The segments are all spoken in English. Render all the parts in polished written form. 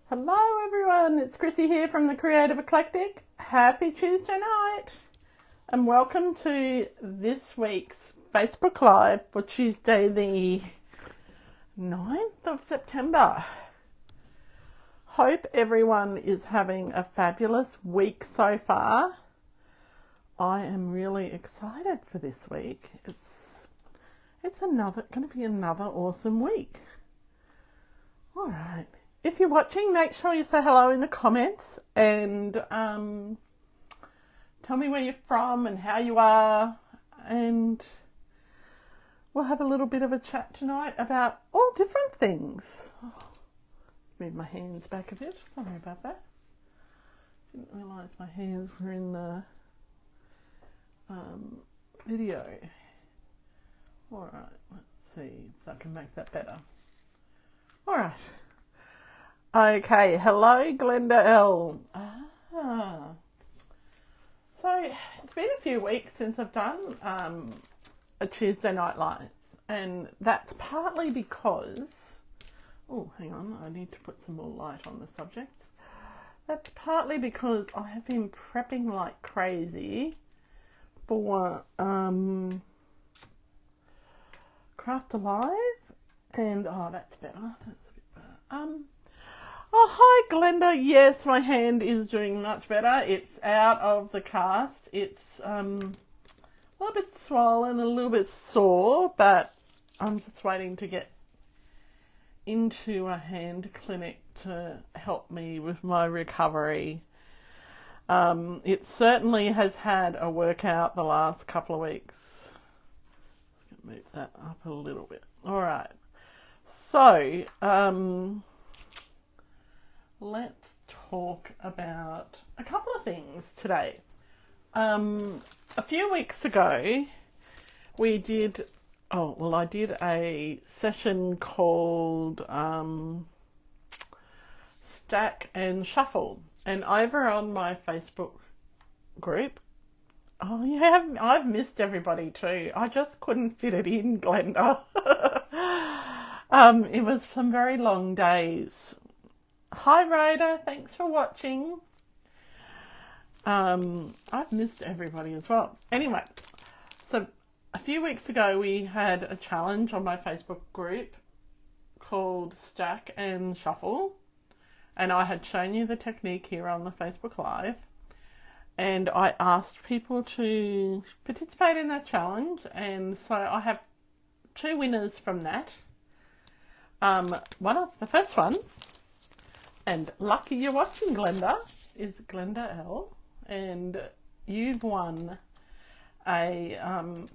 Hello everyone, it's Chrissy here from the Creative Eclectic. Happy Tuesday night and welcome to this week's Facebook Live for Tuesday the 9th of September. Hope everyone is having a fabulous week so far. I am really excited for this week. It's going to be another awesome week. All right. If you're watching, make sure you say hello in the comments and tell me where you're from and how you are, and we'll have a little bit of a chat tonight about all different things. Oh, move my hands back a bit. Sorry about that. Didn't realise my hands were in the video. All right, let's see if I can make that better. All right. Okay, hello Glenda L. So it's been a few weeks since I've done a Tuesday night live, and that's partly because, oh hang on, I need to put some more light on the subject. That's partly because I have been prepping like crazy for Crafty, and oh, that's better. That's a bit better. Oh, hi Glenda. Yes, my hand is doing much better. It's out of the cast. It's a little bit swollen, a little bit sore, but I'm just waiting to get into a hand clinic to help me with my recovery. It certainly has had a workout the last couple of weeks. Let's move that up a little bit. All right. So, let's talk about a couple of things today. A few weeks ago, I did a session called Stack and Shuffle, and over on my Facebook group, oh yeah, I've missed everybody too. I just couldn't fit it in, Glenda. It was some very long days. Hi Rhoda, thanks for watching. I've missed everybody as well. Anyway, so a few weeks ago we had a challenge on my Facebook group called Stack and Shuffle, and I had shown you the technique here on the Facebook Live, and I asked people to participate in that challenge, and so I have two winners from that. The first one, and lucky you're watching, Glenda, is Glenda L. And you've won a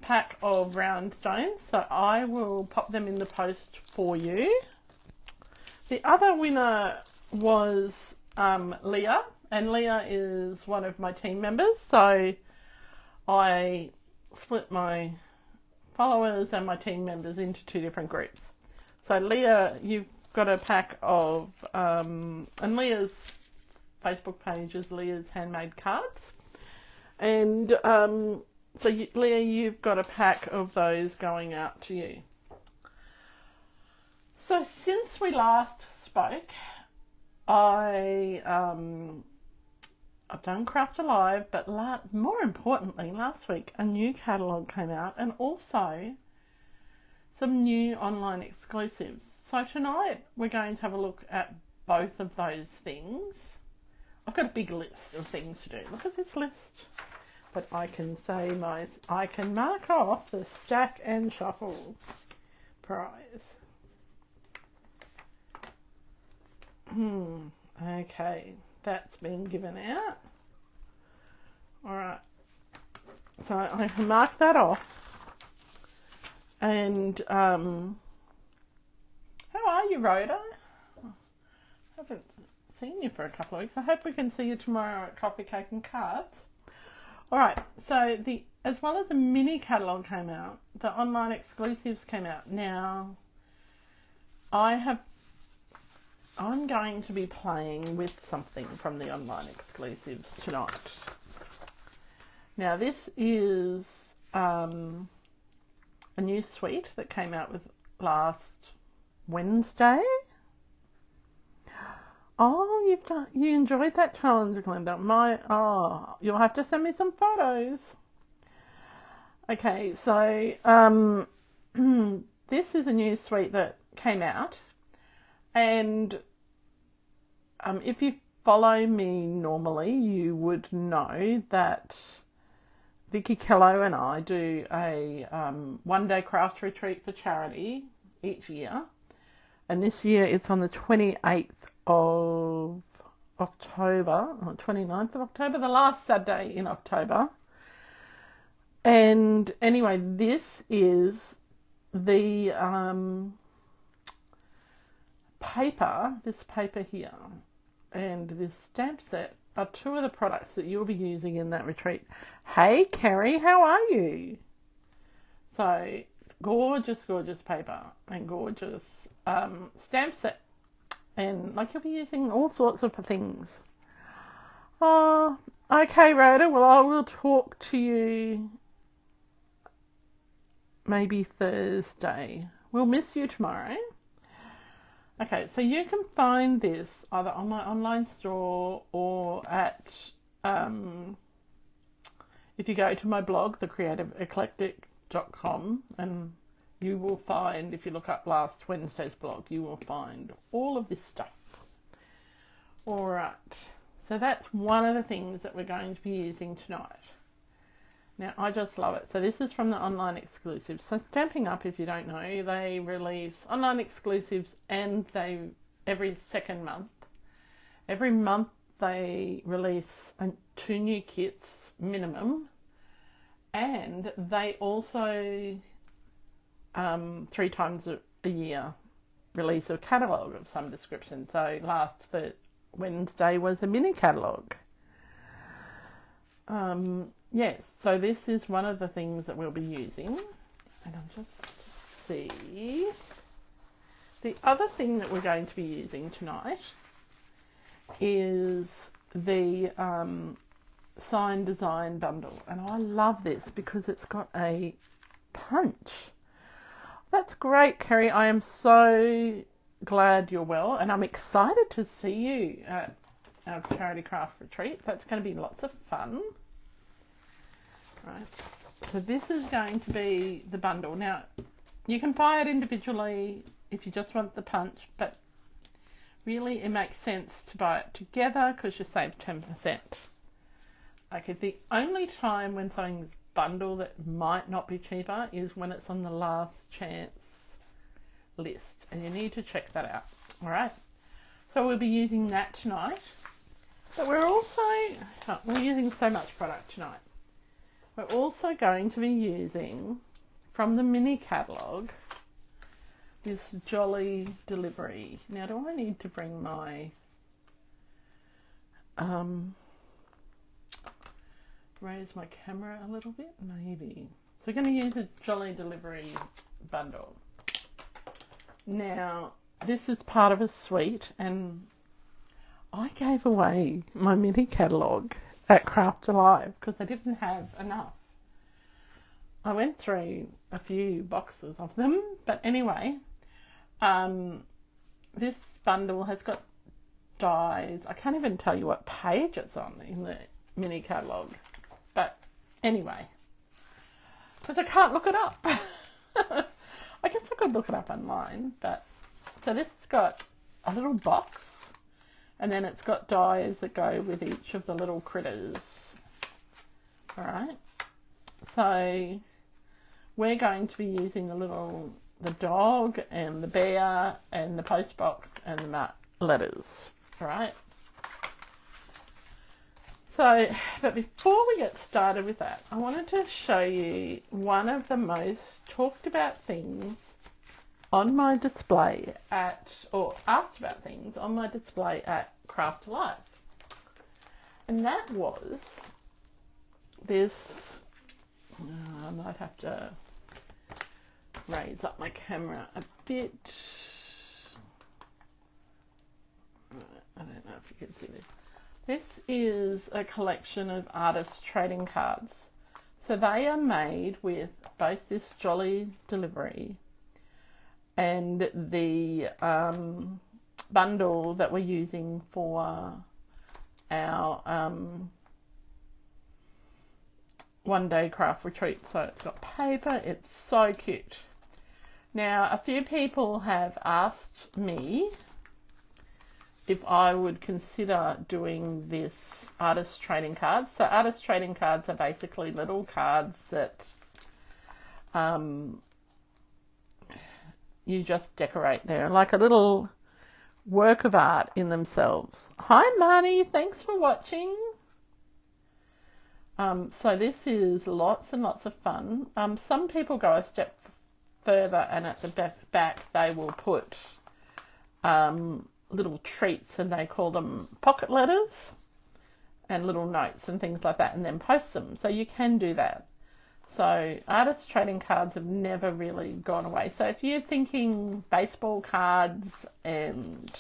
pack of round stones, so I will pop them in the post for you. The other winner was Leah, and Leah is one of my team members, so I split my followers and my team members into two different groups. So Leah, you've got a pack of, and Leah's Facebook page is Leah's Handmade Cards. And Leah, you've got a pack of those going out to you. So since we last spoke, I've done Crafty Live, but more importantly, last week a new catalogue came out, and also some new online exclusives. So tonight we're going to have a look at both of those things. I've got a big list of things to do. Look at this list. But I can mark off the Stack and Shuffle prize. Okay, that's been given out. Alright. So I can mark that off. And how are you, Rhoda? I haven't seen you for a couple of weeks. I hope we can see you tomorrow at Coffee, Cake and Cards. All right, so as well as the mini catalogue came out, the online exclusives came out. Now, I'm going to be playing with something from the online exclusives tonight. Now, this is a new suite that came out with last Wednesday. Oh, you enjoyed that challenge, Glenda. You'll have to send me some photos. Okay, so this is a new suite that came out, and if you follow me normally, you would know that Vicky Kello and I do a one-day craft retreat for charity each year, and this year it's on the 28th of October, or 29th of October, the last Saturday in October. And anyway, this is the this paper here, and this stamp set are two of the products that you'll be using in that retreat. Hey, Kerry, how are you? So, gorgeous, gorgeous paper and gorgeous stamp set. And like you'll be using all sorts of things. Oh, okay, Rhoda. Well, I will talk to you maybe Thursday. We'll miss you tomorrow. Okay, so you can find this either on my online store or at, if you go to my blog, thecreativeeclectic.com, and you will find, if you look up last Wednesday's blog, you will find all of this stuff. All right, so that's one of the things that we're going to be using tonight. Now, I just love it. So this is from the online exclusives. So Stamping Up, if you don't know, they release online exclusives, and every second month. Every month they release 2 new kits minimum, and they also 3 times a year release a catalogue of some description. So last Wednesday was a mini catalogue. Yes, so this is one of the things that we'll be using. And I'll just see. The other thing that we're going to be using tonight is the Sign Design bundle. And I love this because it's got a punch. That's great, Kerry. I am so glad you're well, and I'm excited to see you at our charity craft retreat. That's going to be lots of fun. Right, so this is going to be the bundle. Now, you can buy it individually if you just want the punch, but really it makes sense to buy it together because you save 10%. Okay, the only time when something's bundle that might not be cheaper is when it's on the last chance list, and you need to check that out. All right, so we'll be using that tonight, but we're using so much product tonight. We're also going to be using, from the mini catalogue, this Jolly Delivery. Now, do I need to bring my raise my camera a little bit? Maybe. So we're going to use a Jolly Delivery bundle. Now, this is part of a suite, and I gave away my mini catalogue at Craft Alive because I didn't have enough. I went through a few boxes of them, but anyway, this bundle has got dies. I can't even tell you what page it's on in the mini catalogue, but anyway, because I can't look it up. I guess I could look it up online, but so this has got a little box, and then it's got dies that go with each of the little critters. All right, so we're going to be using the dog and the bear and the post box and the letters. All right. So, but before we get started with that, I wanted to show you one of the most talked about things on my display or asked about things on my display at Craft Alive. And that was this, I might have to raise up my camera a bit. I don't know if you can see this. This is a collection of artists' trading cards. So they are made with both this Jolly Delivery and the bundle that we're using for our one-day craft retreat. So it's got paper. It's so cute. Now, a few people have asked me if I would consider doing this artist trading cards. So artist trading cards are basically little cards that you just decorate there, like a little work of art in themselves. Hi Marnie, thanks for watching. So this is lots and lots of fun. Some people go a step further, and at the back they will put little treats, and they call them pocket letters, and little notes and things like that, and then post them. So you can do that. So artist trading cards have never really gone away. So if you're thinking baseball cards and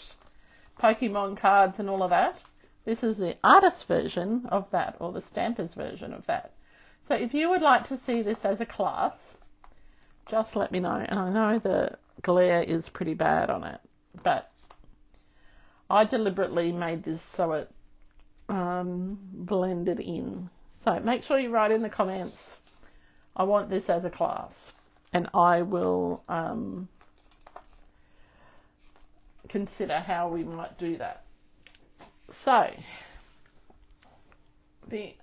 Pokemon cards and all of that, this is the artist version of that, or the stampers version of that. So if you would like to see this as a class, just let me know. And I know the glare is pretty bad on it, but I deliberately made this so it blended in. So make sure you write in the comments, I want this as a class, and I will consider how we might do that. So the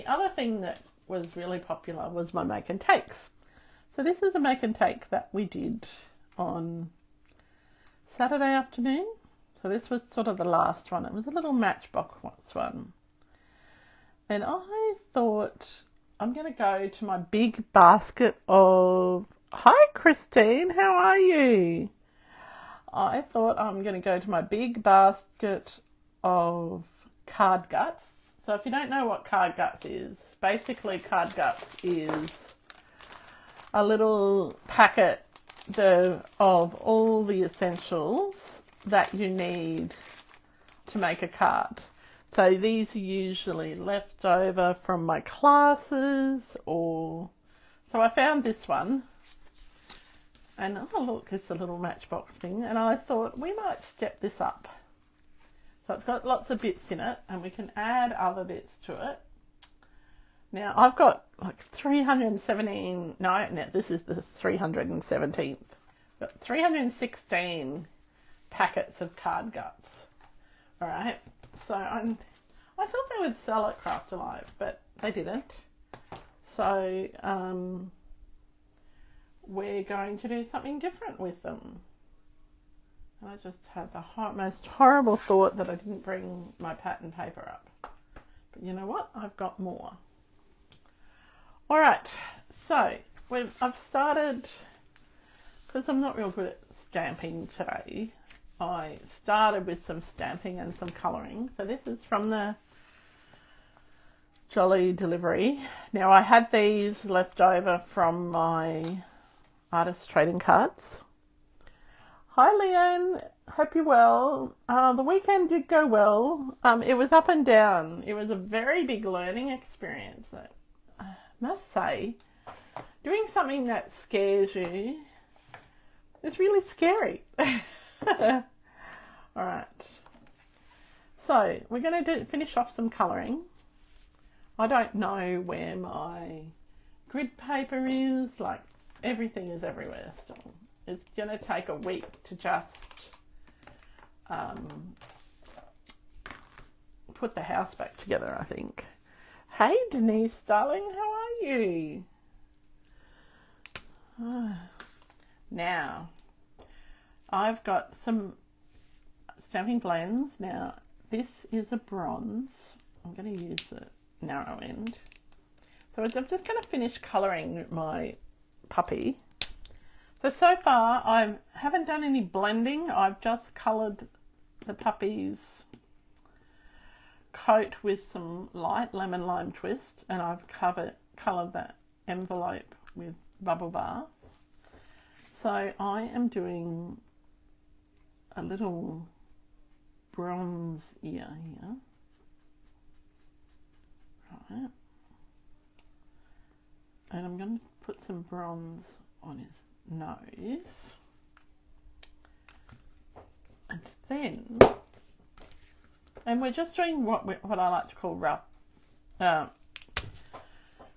other thing that was really popular was my make and takes. So this is a make and take that we did on Saturday afternoon. So this was sort of the last one. It was a little matchbox one. And I thought I'm going to go to my big basket of... Hi Christine, how are you? I thought I'm going to go to my big basket of card guts. So if you don't know what card guts is, basically card guts is a little packet of all the essentials that you need to make a card. So these are usually left over from my classes, or... So I found this one, and oh look, it's a little matchbox thing, and I thought we might step this up. So it's got lots of bits in it, and we can add other bits to it. Now I've got like 317, no, this is the 317th. Got 316 packets of card guts. All right, so I thought they would sell at Craft Alive, but they didn't. So we're going to do something different with them. And I just had the most horrible thought that I didn't bring my pattern paper up. But you know what? I've got more. All right, so I've started, because I'm not real good at stamping today, I started with some stamping and some colouring. So this is from the Jolly delivery. Now I had these left over from my artist trading cards. Hi Leon, hope you're well. The weekend did go well. It was up and down. It was a very big learning experience. I must say, doing something that scares you is really scary. Alright, so we're going to finish off some colouring. I don't know where my grid paper is, like everything is everywhere still. It's going to take a week to just put the house back together, I think. Hey Denise, darling, how are you? Now, I've got some stamping blends. Now, this is a bronze. I'm going to use the narrow end. So I'm just going to finish colouring my puppy. So far I haven't done any blending. I've just coloured the puppy's coat with some light lemon lime twist, and I've coloured that envelope with Bubble Bar. So I am doing a little bronze ear here. Right. And I'm going to put some bronze on his nose. then, and we're just doing what I like to call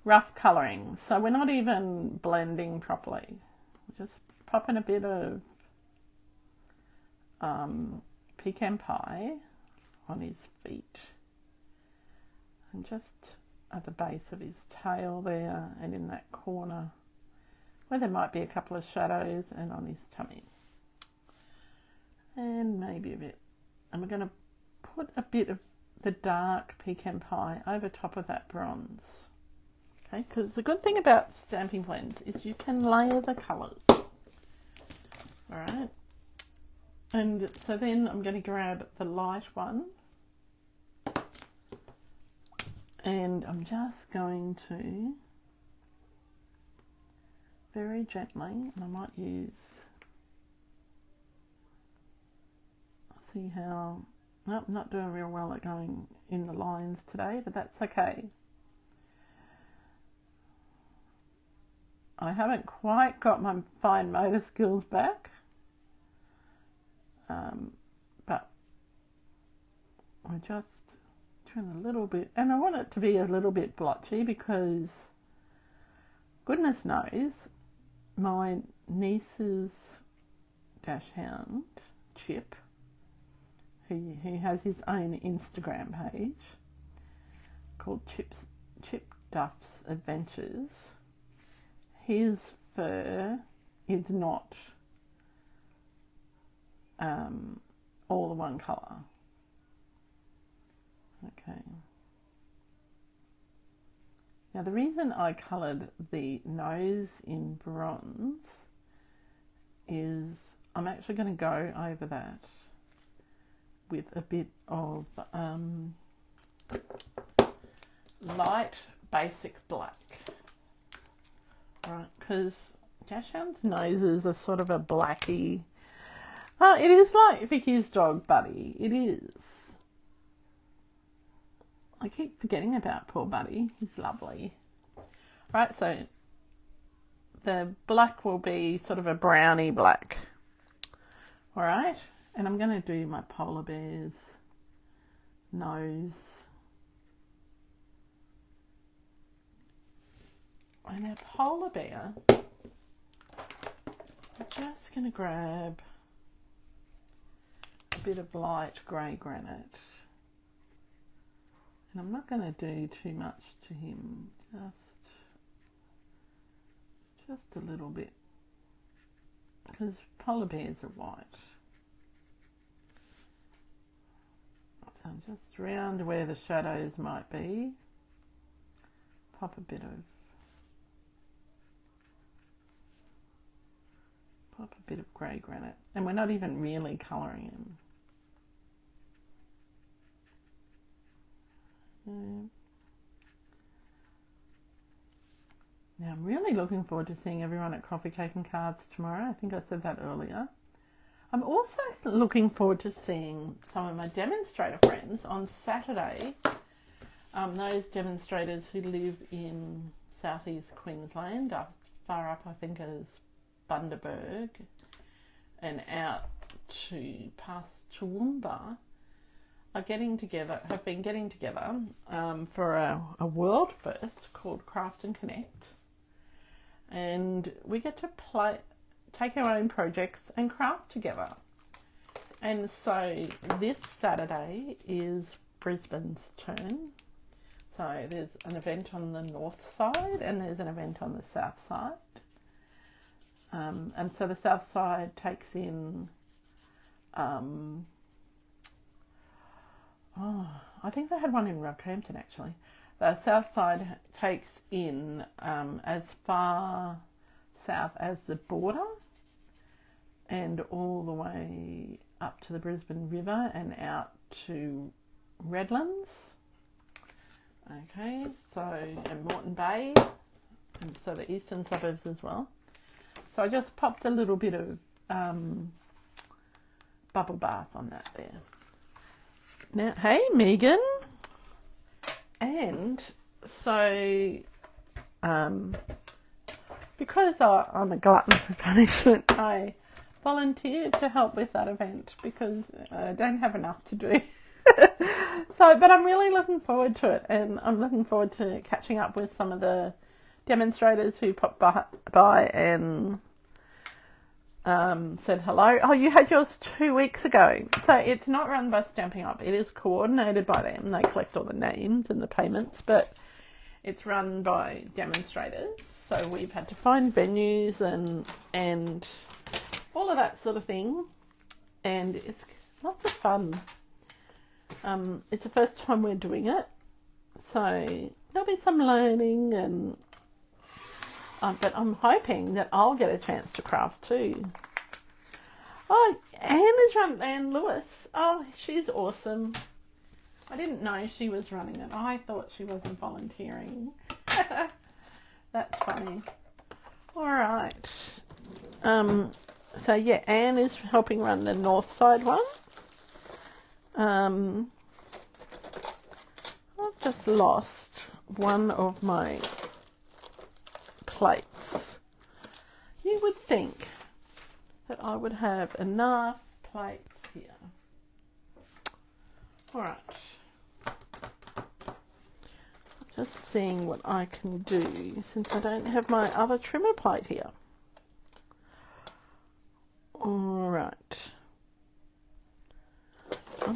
rough colouring. So we're not even blending properly. We're just popping a bit of pecan pie on his feet, and just at the base of his tail there, and in that corner where there might be a couple of shadows, and on his tummy, and maybe a bit. And we're going to put a bit of the dark pecan pie over top of that bronze. Okay, because the good thing about stamping blends is you can layer the colours. Alright, and so then I'm going to grab the light one, and I'm just going to very gently, and I might use, see how, nope, not doing real well at going in the lines today, but that's okay. I haven't quite got my fine motor skills back, but I just trim a little bit, and I want it to be a little bit blotchy because goodness knows my niece's dachshund, Chip, who has his own Instagram page called Chip Duff's Adventures, his fur is not all the one colour. Okay. Now the reason I coloured the nose in bronze is I'm actually going to go over that with a bit of light basic black. Right, because dachshund's noses are sort of a blacky. It is like Vicky's dog Buddy. It is. I keep forgetting about poor Buddy. He's lovely. Right, so the black will be sort of a browny black. Alright, and I'm going to do my polar bear's nose. And our polar bear, I'm just going to grab a bit of light grey granite. And I'm not going to do too much to him, just a little bit, because polar bears are white. So just round where the shadows might be, pop a bit of grey granite, and we're not even really colouring him. Now I'm really looking forward to seeing everyone at Coffee, Cake and Cards tomorrow. I think I said that earlier. I'm also looking forward to seeing some of my demonstrator friends on Saturday. Those demonstrators who live in southeast Queensland, as far up I think as Bundaberg and out to past Toowoomba, have been getting together for a world first called Craft and Connect, and we get to take our own projects and craft together. And so this Saturday is Brisbane's turn. So there's an event on the north side and there's an event on the south side. And so the south side takes in, I think they had one in Rockhampton actually. The south side takes in as far south as the border and all the way up to the Brisbane River and out to Redlands. Okay, so, and Moreton Bay, and so the eastern suburbs as well. So I just popped a little bit of bubble bath on that there. Now, hey Megan, and so because I'm a glutton for punishment, I volunteered to help with that event because I don't have enough to do. But I'm really looking forward to it, and I'm looking forward to catching up with some of the demonstrators who popped by and said hello. Oh, you had yours 2 weeks ago. So it's not run by Stamping Up. It is coordinated by them. They collect all the names and the payments, but it's run by demonstrators. So we've had to find venues and all of that sort of thing. And it's lots of fun. It's the first time we're doing it. So there'll be some learning and but I'm hoping that I'll get a chance to craft too. Oh, Anne Lewis. Oh, she's awesome. I didn't know she was running it. I thought she wasn't volunteering. That's funny. All right. So yeah, Anne is helping run the north side one. I've just lost one of my plates. You would think that I would have enough plates here. Alright. Just seeing what I can do since I don't have my other trimmer plate here. Alright. I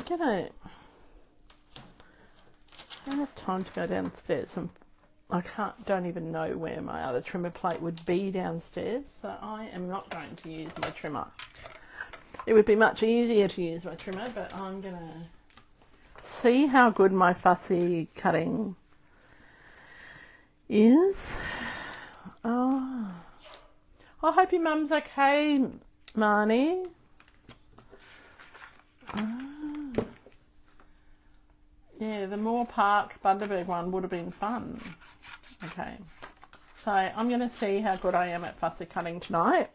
don't have time to go downstairs. Don't even know where my other trimmer plate would be downstairs, so I am not going to use my trimmer. It would be much easier to use my trimmer, but I'm going to see how good my fussy cutting is. Oh, I hope your mum's okay, Marnie. Yeah, the Moore Park Bundaberg one would have been fun. Okay, so I'm going to see how good I am at fussy cutting tonight.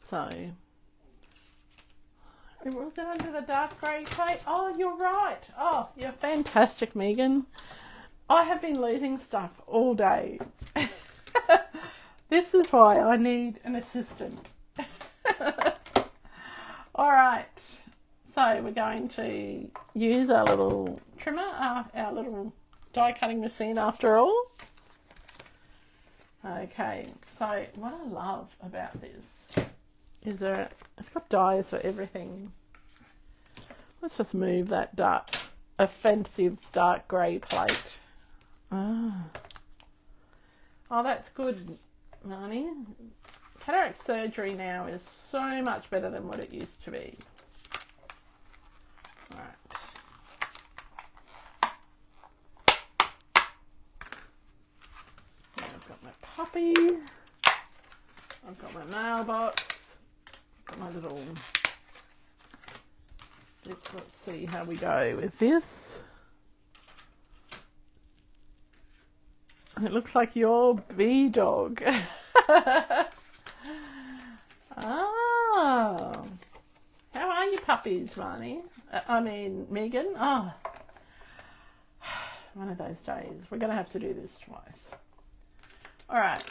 So, was it under the dark grey plate? Oh, you're right. Oh, you're fantastic, Megan. I have been losing stuff all day. This is why I need an assistant. All right. So we're going to use our little trimmer, our little die cutting machine after all. Okay, so what I love about this is it's got dies for everything. Let's just move that offensive dark grey plate. Oh, that's good, Marnie. Cataract surgery now is so much better than what it used to be. Right. I've got my puppy. I've got my mailbox. Got my little. Let's see how we go with this. It looks like your bee dog. Oh. How are your puppies, Marnie? Megan? Oh. One of those days. We're going to have to do this twice. Alright.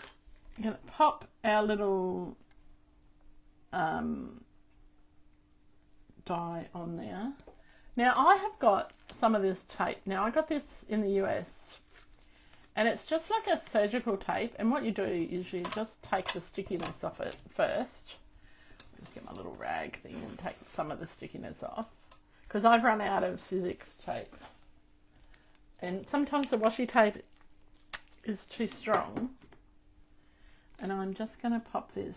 I'm going to pop our little die on there. Now, I have got some of this tape. Now, I got this in the US. And it's just like a surgical tape. And what you do is you just take the stickiness off it first. Just get my little rag thing and take some of the stickiness off. Because I've run out of Sizzix tape. And sometimes the washi tape is too strong. And I'm just going to pop this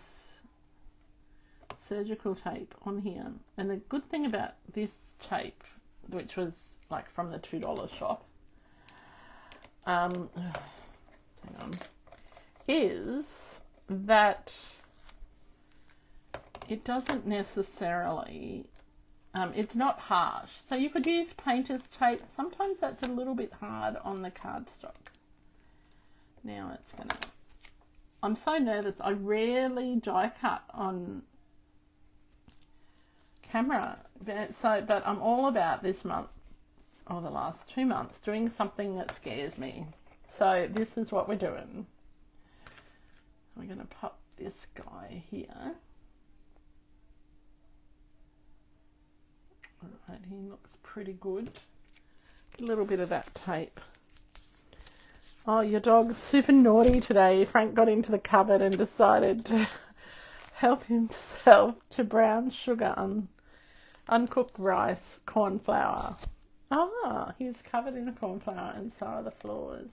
surgical tape on here. And the good thing about this tape, which was like from the $2 shop, hang on, is that it doesn't necessarily, it's not harsh. So you could use painter's tape. Sometimes that's a little bit hard on the cardstock. Now it's gonna, I'm so nervous. I rarely die cut on camera, but I'm all about this month, or the last 2 months, doing something that scares me. So this is what we're doing. We're going to pop this guy here. Right, he looks pretty good. A little bit of that tape. Oh, your dog's super naughty today. Frank got into the cupboard and decided to help himself to brown sugar on uncooked rice, corn flour. Ah, he was covered in corn flour and so are the floors.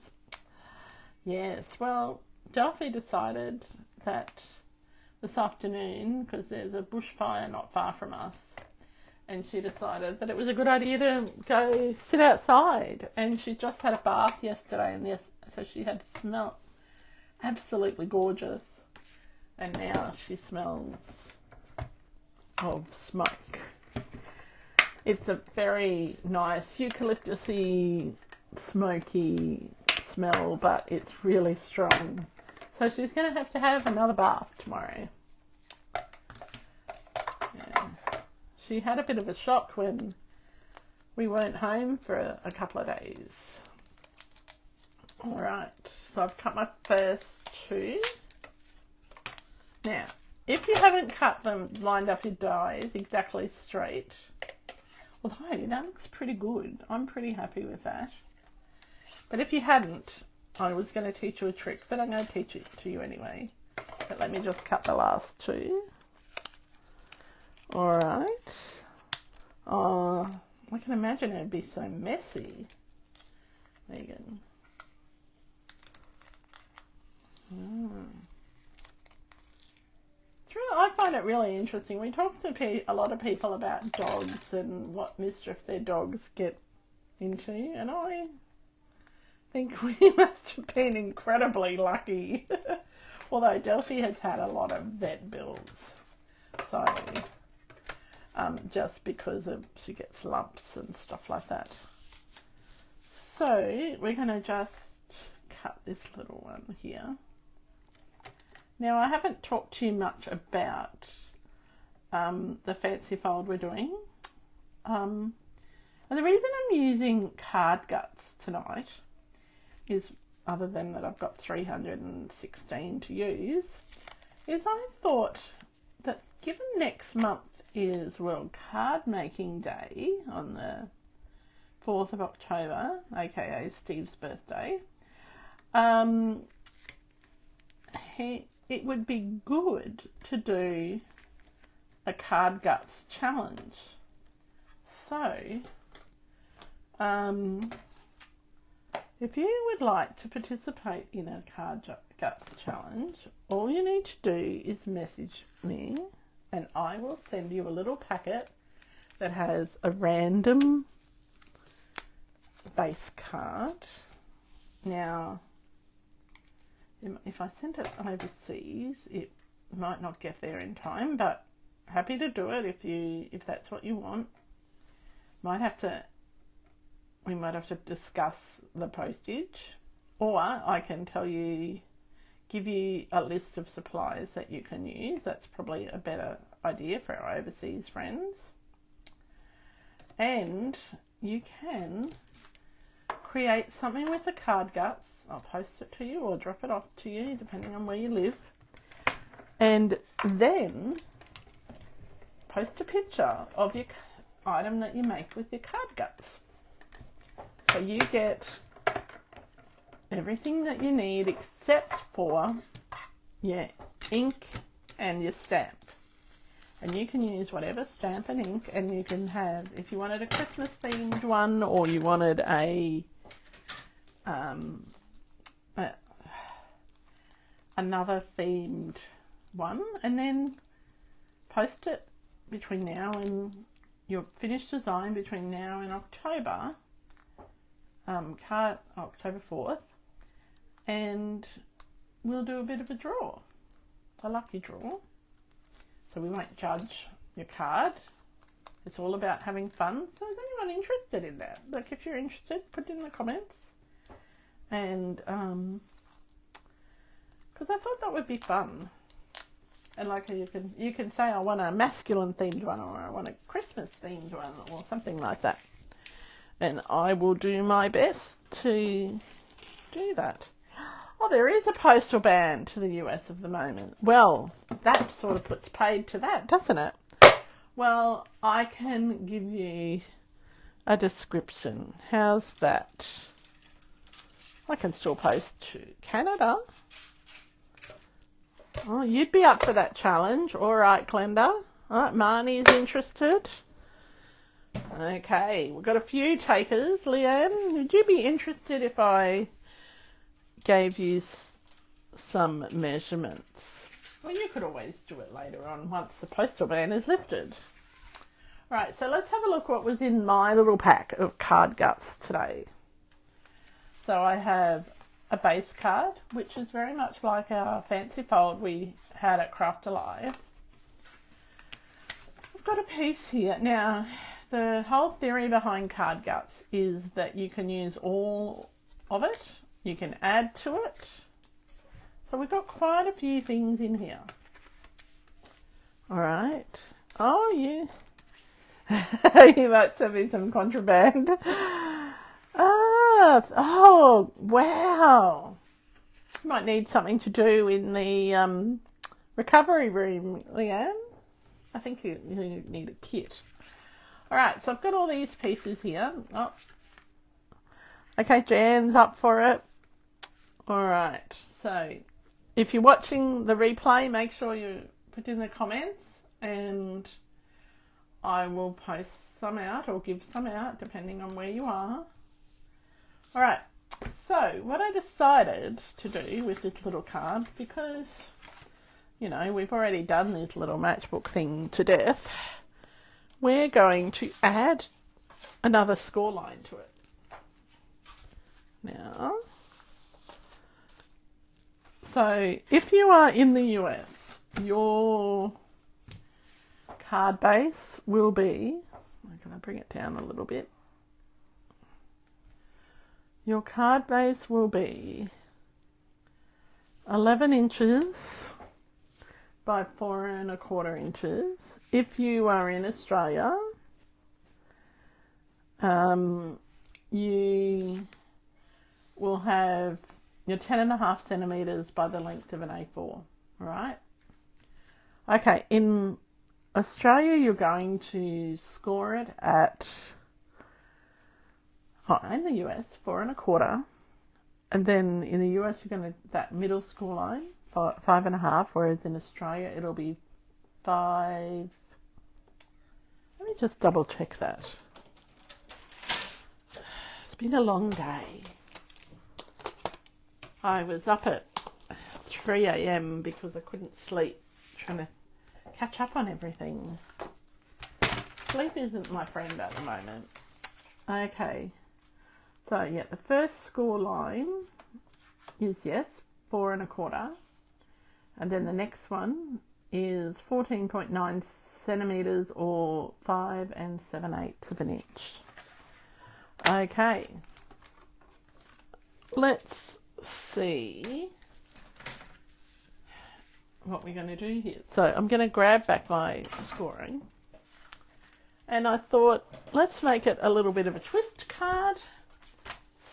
Yes, well, Delphi decided that this afternoon, because there's a bushfire not far from us, and she decided that it was a good idea to go sit outside. And she just had a bath yesterday, and so she had smelled absolutely gorgeous. And now she smells of smoke. It's a very nice eucalyptusy, smoky smell, but it's really strong. So she's going to have another bath tomorrow. Yeah. She had a bit of a shock when we weren't home for a couple of days. Alright, so I've cut my first two. Now, if you haven't cut them, lined up your dies exactly straight, although that looks pretty good, I'm pretty happy with that. But if you hadn't, I was going to teach you a trick, but I'm going to teach it to you anyway. But let me just cut the last two. Alright. Oh, I can imagine it'd be so messy. There you go. I find it really interesting. We talk to a lot of people about dogs and what mischief their dogs get into, and I think we must have been incredibly lucky. Although Delphi has had a lot of vet bills, so just because she gets lumps and stuff like that. So we're going to just cut this little one here. Now, I haven't talked too much about the fancy fold we're doing. And the reason I'm using card guts tonight is, other than that I've got 316 to use, is I thought that given next month is World Card Making Day on the 4th of October, aka Steve's birthday, it would be good to do a card guts challenge. So, if you would like to participate in a card guts challenge, all you need to do is message me and I will send you a little packet that has a random base card. Now, if I send it overseas, it might not get there in time, but happy to do it if that's what you want. We might have to discuss the postage, or I can give you a list of supplies that you can use. That's probably a better idea for our overseas friends. And you can create something with the card guts. I'll post it to you or drop it off to you, depending on where you live. And then post a picture of your item that you make with your card guts. So you get everything that you need except for your ink and your stamp. And you can use whatever stamp and ink, and you can have, if you wanted a Christmas themed one or you wanted another themed one, and then post it between now and your finished design between now and October, October 4th, and we'll do a bit of a draw, a lucky draw. So we won't judge your card. It's all about having fun. So is anyone interested in that? Like, if you're interested, put it in the comments. And because I thought that would be fun. And like, you can say I want a masculine themed one, or I want a Christmas themed one, or something like that. And I will do my best to do that. Oh, there is a postal ban to the US at the moment. Well, that sort of puts paid to that, doesn't it? Well, I can give you a description. How's that? I can still post to Canada. Oh, you'd be up for that challenge. All right, Glenda. All right, Marnie's interested. Okay, we've got a few takers. Leanne, would you be interested if I gave you some measurements? Well, you could always do it later on once the postal ban is lifted. Right, so let's have a look what was in my little pack of card guts today. So I have a base card, which is very much like our fancy fold we had at Crafty. I've got a piece here. Now, the whole theory behind card guts is that you can use all of it. You can add to it. So we've got quite a few things in here. All right. Oh, yeah. You might send me some contraband. Oh, wow. You might need something to do in the recovery room, Leanne. I think you need a kit. All right, so I've got all these pieces here. Oh. Okay, Jan's up for it. All right, so if you're watching the replay, make sure you put in the comments and I will post some out or give some out depending on where you are. All right, so what I decided to do with this little card, because, you know, we've already done this little matchbook thing to death, we're going to add another score line to it. Now, so if you are in the US, your card base will be, can I bring it down a little bit? Your card base will be 11 inches by 4¼ inches. If you are in Australia, you will have your 10.5 centimetres by the length of an A4, all right? Okay, in Australia, you're going to score it at, in the US, 4¼ and then in the US, you're going to, that middle score line, 5.5, whereas in Australia, it'll be 5. Let me just double check that. It's been a long day. I was up at 3 a.m. because I couldn't sleep, trying to catch up on everything. Sleep isn't my friend at the moment. Okay, so yeah, the first score line is, yes, 4¼ and then the next one is 14.9 centimetres or 5 7/8 of an inch. Okay, let's see what we're going to do here. So I'm going to grab back my scoring, and I thought, let's make it a little bit of a twist card.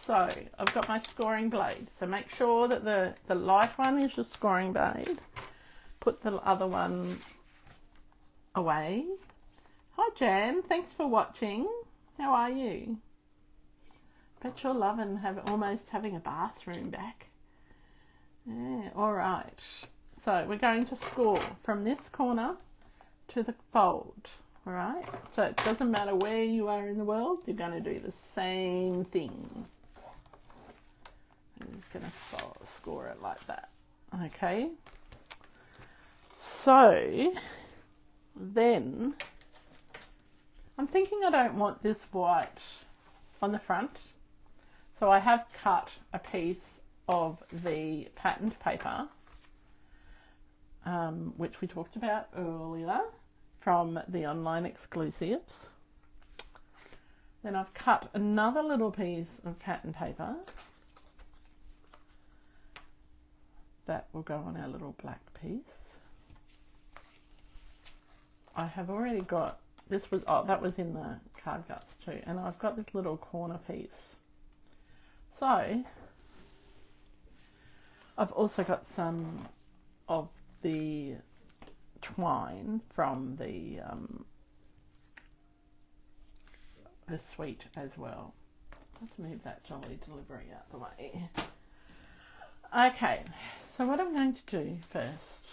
So I've got my scoring blade. So make sure that the light one is your scoring blade. Put the other one away. Hi Jan, thanks for watching. How are you? Bet you're loving almost having a bathroom back. Yeah, all right. So we're going to score from this corner to the fold, all right? So it doesn't matter where you are in the world, you're going to do the same thing. I'm just going to score it like that, okay? So then I'm thinking I don't want this white on the front, so I have cut a piece of the patterned paper, which we talked about earlier from the online exclusives. Then I've cut another little piece of patterned paper that will go on our little black piece. I have already got, this was, that was in the card guts too, and I've got this little corner piece. So I've also got some of the twine from the the suite as well. Let's move that jolly delivery out the way. Okay, so what I'm going to do first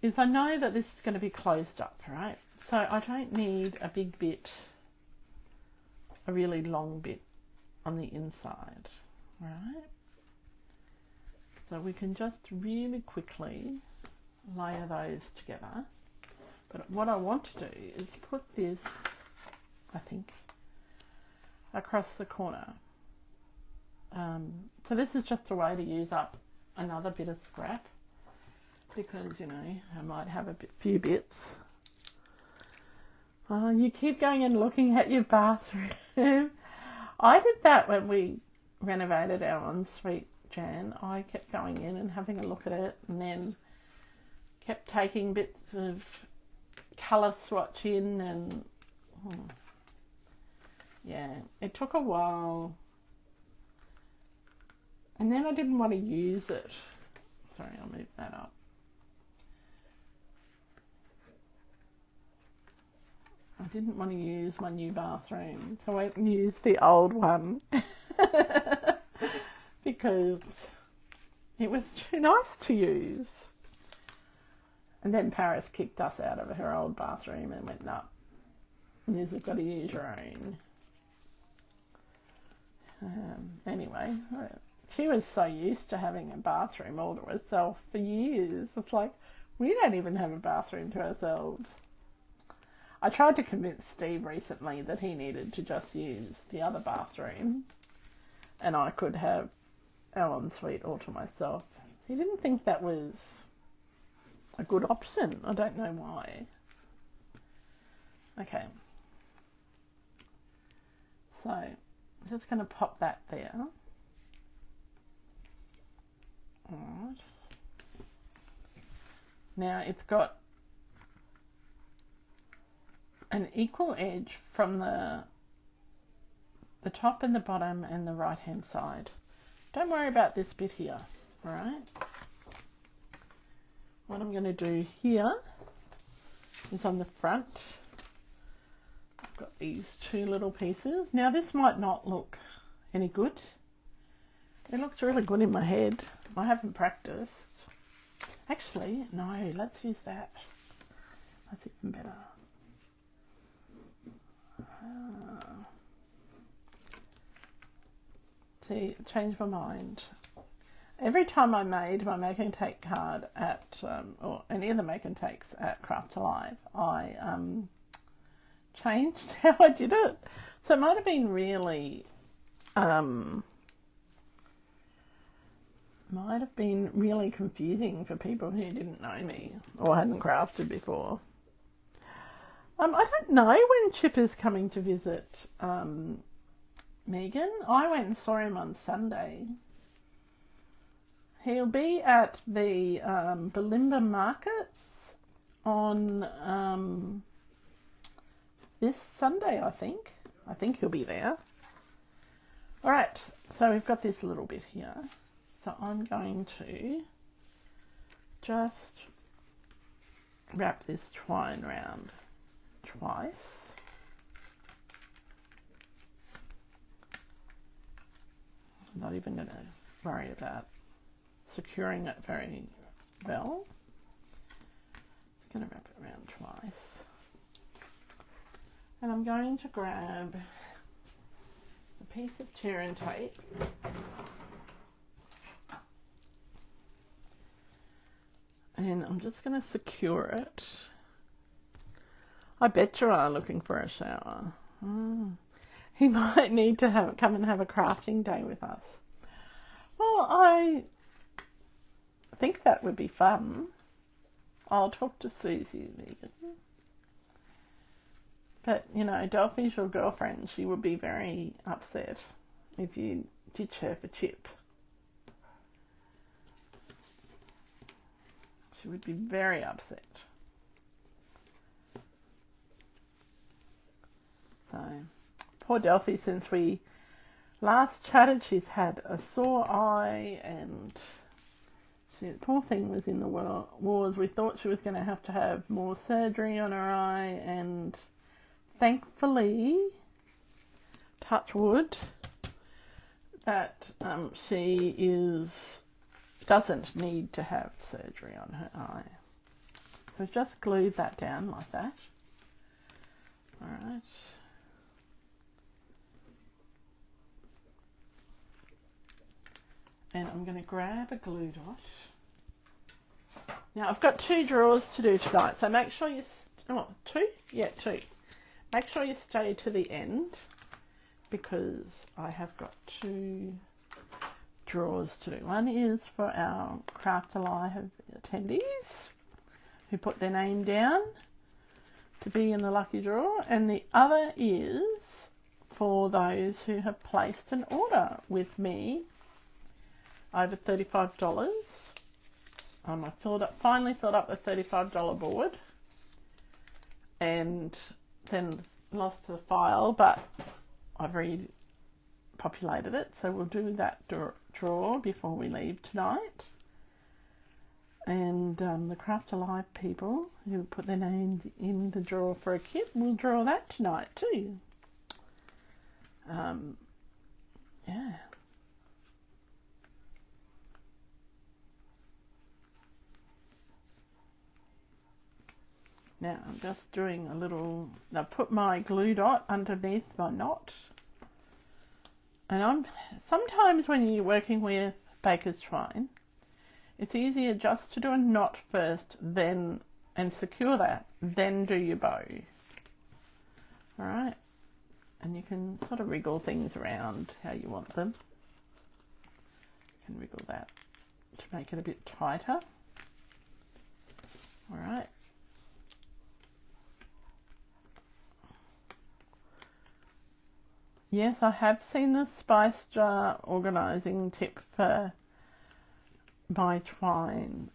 is I know that this is going to be closed up, right? So I don't need a big bit, a really long bit on the inside, right? So we can just really quickly layer those together. But what I want to do is put this, I think, across the corner. So this is just a way to use up another bit of scrap because, you know, I might have a few bits. Oh, you keep going and looking at your bathroom. I did that when we renovated our ensuite, Jan. I kept going in and having a look at it and then kept taking bits of colour swatch in and yeah, it took a while. And then I didn't want to use it. Sorry, I'll move that up. I didn't want to use my new bathroom, so I used the old one because it was too nice to use. And then Paris kicked us out of her old bathroom and went, no, you've got to use your own. Anyway, she was so used to having a bathroom all to herself for years. It's like, we don't even have a bathroom to ourselves. I tried to convince Steve recently that he needed to just use the other bathroom and I could have our ensuite all to myself. He didn't think that was a good option. I don't know why. Okay. So, I'm just going to pop that there. Alright. Now it's got an equal edge from the top and the bottom and the right hand side. Don't worry about this bit here, alright? What I'm going to do here is on the front, I've got these two little pieces. Now this might not look any good. It looks really good in my head. I haven't practiced. Actually, no, let's use that. That's even better. See, changed my mind. Every time I made my make and take card at, or any of the make and takes at Craft Alive, I changed how I did it. So it might have been really, confusing for people who didn't know me or hadn't crafted before. I don't know when Chip is coming to visit Megan. I went and saw him on Sunday. He'll be at the Bulimba markets on this Sunday, I think. I think he'll be there. Alright, so we've got this little bit here. So I'm going to just wrap this twine round twice. I'm not even going to worry about securing it very well. Just going to wrap it around twice. And I'm going to grab a piece of tear and tape and I'm just going to secure it. I bet you are looking for a shower. He might need to come and have a crafting day with us. Well, I think that would be fun. I'll talk to Susie, Megan. But, you know, Delphi's your girlfriend. She would be very upset if you ditch her for Chip. She would be very upset. So, poor Delphi, since we last chatted, she's had a sore eye and the poor thing was in the wars. We thought she was going to have more surgery on her eye, and thankfully, touch wood, that she doesn't need to have surgery on her eye. So we've just glued that down like that. All right. And I'm going to grab a glue dot. Now I've got 2 drawers to do tonight, so make sure you, two? Yeah, 2. Make sure you stay to the end because I have got 2 drawers to do. One is for our Crafty Live attendees who put their name down to be in the lucky draw, and the other is for those who have placed an order with me over $35. I finally filled up the $35 board and then lost the file, but I've repopulated it, so we'll do that draw before we leave tonight. And the Crafty Live people who put their names in the draw for a kit will draw that tonight too. Yeah. Now I'm just doing a little, I put my glue dot underneath my knot. And sometimes when you're working with baker's twine, it's easier just to do a knot first, and secure that, then do your bow. All right, and you can sort of wriggle things around how you want them. You can wriggle that to make it a bit tighter. All right. Yes, I have seen the spice jar organising tip for my twine,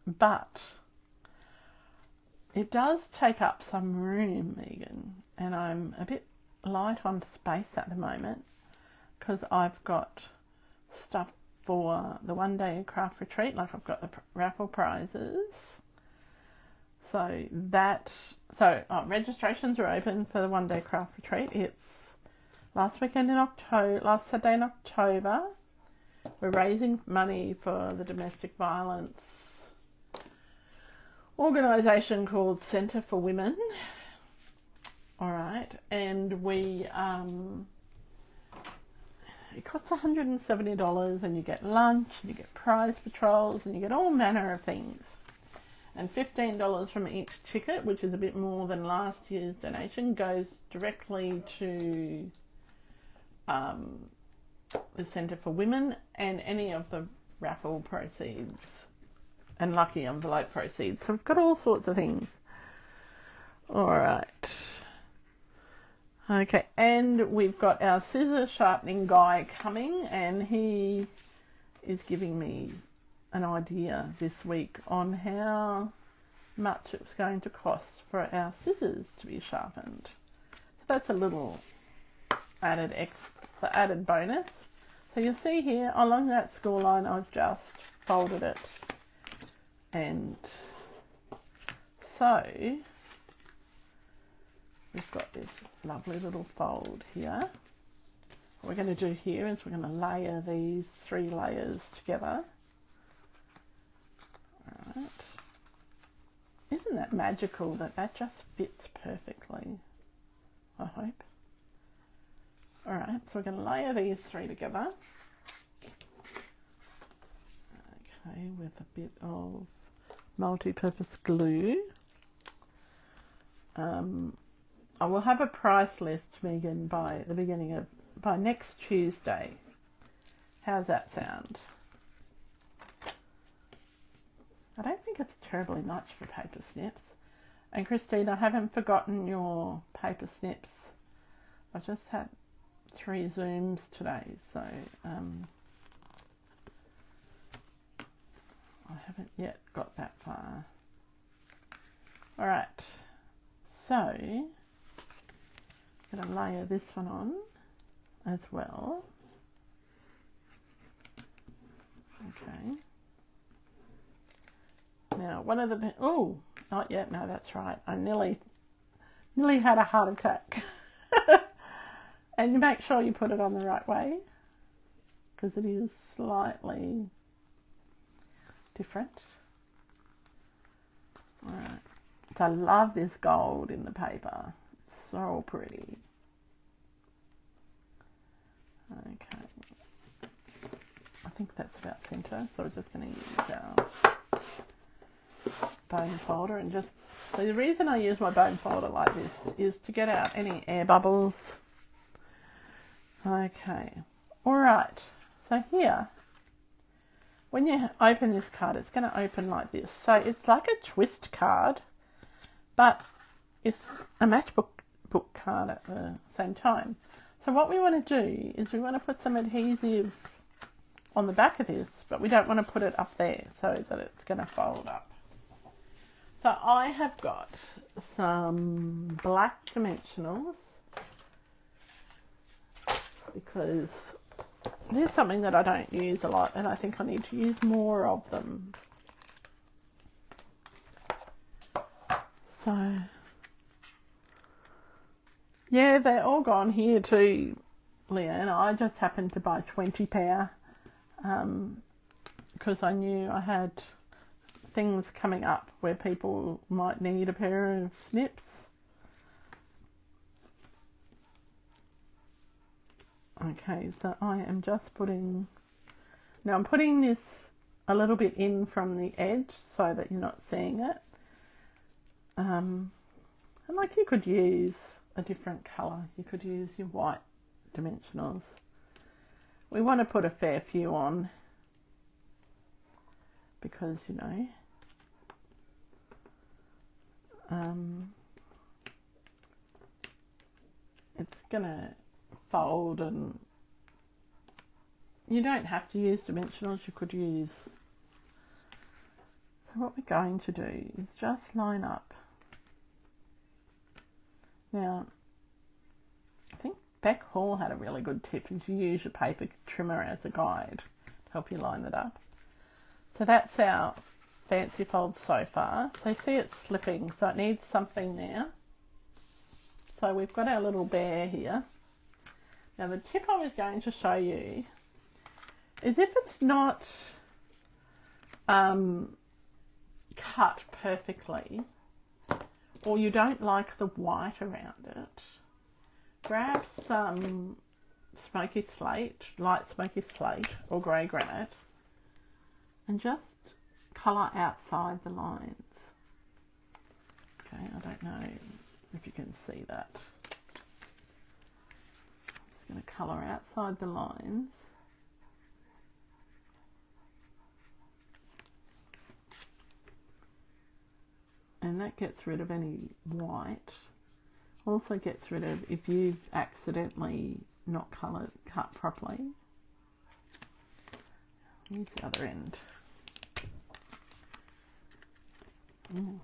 but it does take up some room, Megan, and I'm a bit light on space at the moment because I've got stuff for the one-day craft retreat, like I've got the raffle prizes. So registrations are open for the one-day craft retreat. It's last Saturday in October. We're raising money for the domestic violence organisation called Centre for Women. All right, and it costs $170, and you get lunch, and you get prize patrols, and you get all manner of things. And $15 from each ticket, which is a bit more than last year's donation, goes directly to the Centre for Women, and any of the raffle proceeds and lucky envelope proceeds. So we've got all sorts of things. All right. Okay, and we've got our scissor sharpening guy coming, and he is giving me an idea this week on how much it's going to cost for our scissors to be sharpened. So that's a little added bonus. So you'll see here along that score line, I've just folded it, and so we've got this lovely little fold here. What we're going to do here is we're going to layer these 3 layers together. Alright. Isn't that magical that just fits perfectly? I hope. Alright, so we're going to layer these 3 together. Okay, with a bit of multi-purpose glue. I will have a price list, Megan, by next Tuesday. How's that sound? I don't think it's terribly much for paper snips. And Christine, I haven't forgotten your paper snips. I just had 3 Zooms today, so I haven't yet got that far. Alright, so I'm going to layer this one on as well. Okay. Now, one of the... Oh, not yet. No, that's right. I nearly Nearly had a heart attack. And you make sure you put it on the right way, because it is slightly different. Alright. So I love this gold in the paper. It's so pretty. Okay. I think that's about centre, so we're just going to use our bone folder and just... So the reason I use my bone folder like this is to get out any air bubbles. Okay. Alright. So here, when you open this card, it's going to open like this. So it's like a twist card, but it's a matchbook card at the same time. So what we want to do is we want to put some adhesive on the back of this, but we don't want to put it up there so that it's going to fold up. So I have got some black dimensionals, because there's something that I don't use a lot and I think I need to use more of them. So, yeah, they're all gone here too, Leanne. I just happened to buy 20 pair because I knew I had things coming up where people might need a pair of snips. Okay, so I am just putting... Now I'm putting this a little bit in from the edge so that you're not seeing it. And like, you could use a different colour. You could use your white dimensionals. We want to put a fair few on because, you know, it's going to fold, and you don't have to use dimensionals. You could use... So what we're going to do is just line up. Now, I think Beck Hall had a really good tip, is you use your paper trimmer as a guide to help you line it up. So that's our fancy fold so far. So you see it's slipping, so it needs something there. So we've got our little bear here. Now the tip I was going to show you is, if it's not cut perfectly, or you don't like the white around it, grab some smoky slate, light smoky slate or grey granite, and just colour outside the lines. Okay, I don't know if you can see that. I'm just going to colour outside the lines. And that gets rid of any white. Also gets rid of if you've accidentally not cut properly. Here's the other end. Ooh.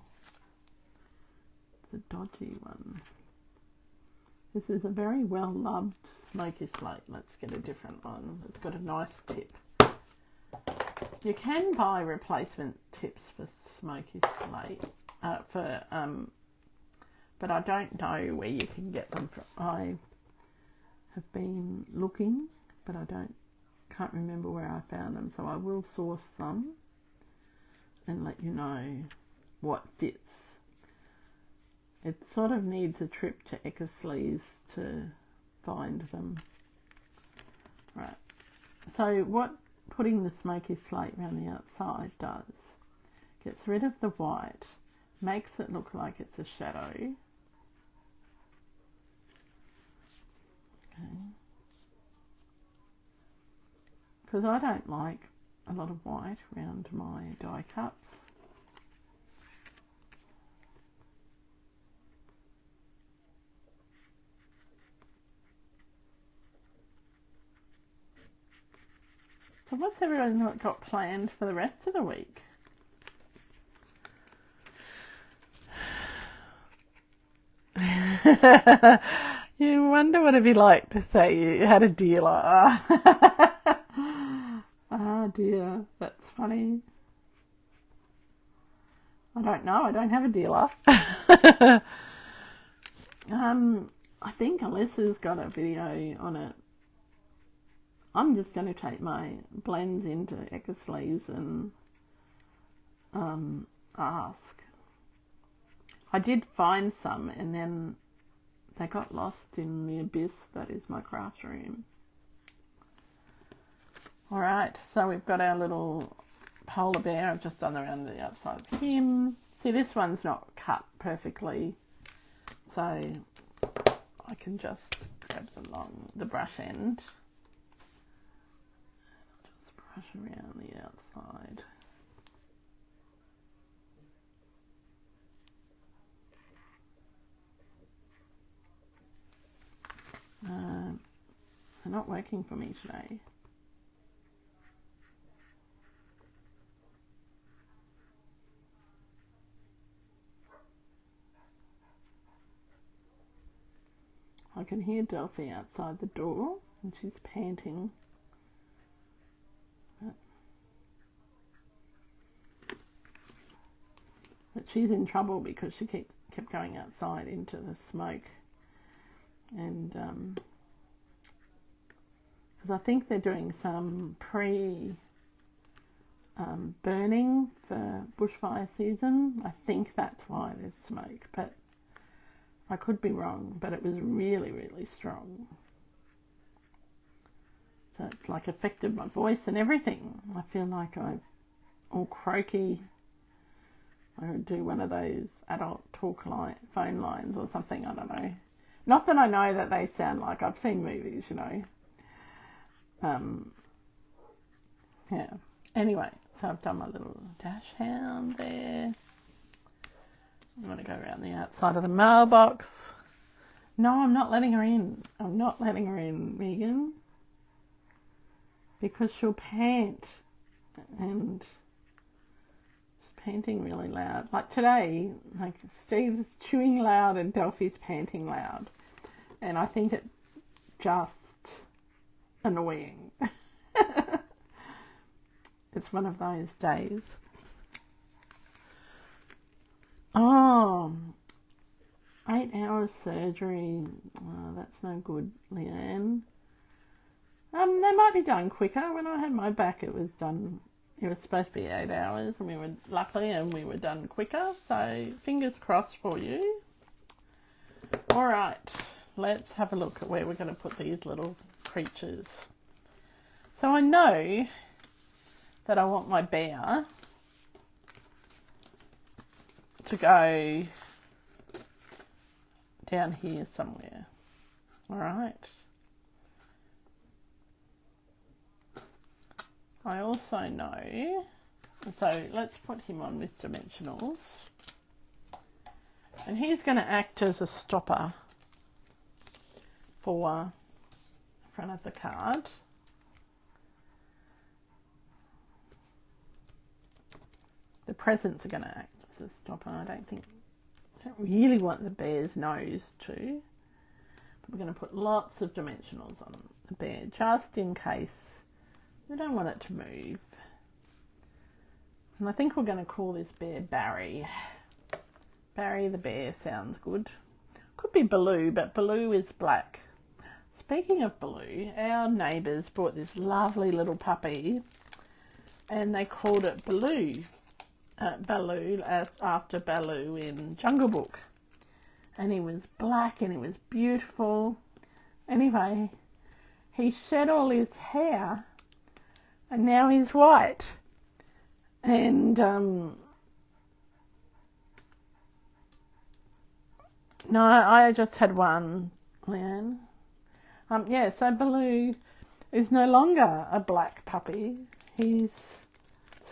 It's a dodgy one. This is a very well loved smoky slate. Let's get a different one. It's got a nice tip. You can buy replacement tips for smoky slate. But I don't know where you can get them from. I have been looking, but I can't remember where I found them, so I will source some and let you know what fits. It sort of needs a trip to Eclectic to find them. Right, so what putting the smoky slate around the outside does, gets rid of the white, makes it look like it's a shadow. Okay. Because I don't like a lot of white around my die cuts. So what's everyone got planned for the rest of the week? You wonder what it'd be like to say you had a dealer. Oh dear, that's funny. I don't know, I don't have a dealer. I think Alyssa's got a video on it. I'm just going to take my blends into Eclectic and ask. I did find some and then they got lost in the abyss that is my craft room. Alright, so we've got our little polar bear. I've just done around the outside of him. See, this one's not cut perfectly, so I can just grab the brush end. Just brush around the outside. They're not working for me today. I can hear Delphi outside the door and she's panting. But she's in trouble because she kept going outside into the smoke. And because I think they're doing some burning for bushfire season. I think that's why there's smoke, but I could be wrong, but it was really, really strong. So it like affected my voice and everything. I feel like I'm all croaky. I would do one of those adult phone lines or something, I don't know. Not that I know that they sound like, I've seen movies, you know. Yeah. Anyway, so I've done my little dash hound there. I'm going to go around the outside of the mailbox. No, I'm not letting her in. I'm not letting her in, Megan. Because she'll pant. And she's panting really loud. Like today, like Steve's chewing loud and Delphi's panting loud. And I think it's just annoying. It's one of those days. Oh, 8 hours surgery. Oh, that's no good, Leanne. They might be done quicker. When I had my back, it was done. It was supposed to be 8 hours, and we were done quicker. So fingers crossed for you. All right, let's have a look at where we're going to put these little creatures. So I know that I want my bear to go down here somewhere. All right. I also know, so let's put him on with dimensionals. And he's going to act as a stopper for the front of the card. The presents are going to act as a stopper. I don't really want the bear's nose to. But we're going to put lots of dimensionals on the bear just in case we don't want it to move. And I think we're going to call this bear Barry. Barry the bear sounds good. Could be Baloo, but Baloo is black. Speaking of Baloo, our neighbours bought this lovely little puppy and they called it Baloo. Baloo after Baloo in Jungle Book. And he was black and he was beautiful. Anyway, he shed all his hair and now he's white. And no, I just had one, Leanne. Yeah, so Baloo is no longer a black puppy. He's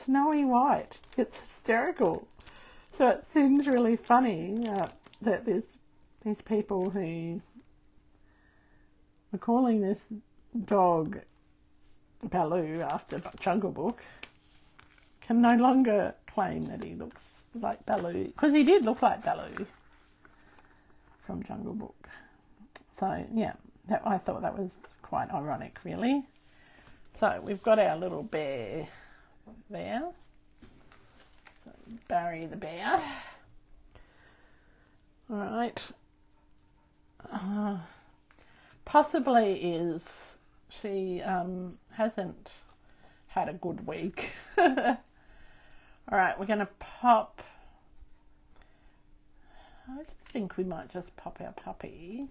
snowy white. It's hysterical. So it seems really funny that there's these people who are calling this dog Baloo after Jungle Book can no longer claim that he looks like Baloo, because he did look like Baloo from Jungle Book. So yeah, I thought that was quite ironic, really. So we've got our little bear there. So Barry the bear. All right. possibly is she hasn't had a good week. Alright, we're going to pop, I think we might just pop our puppy.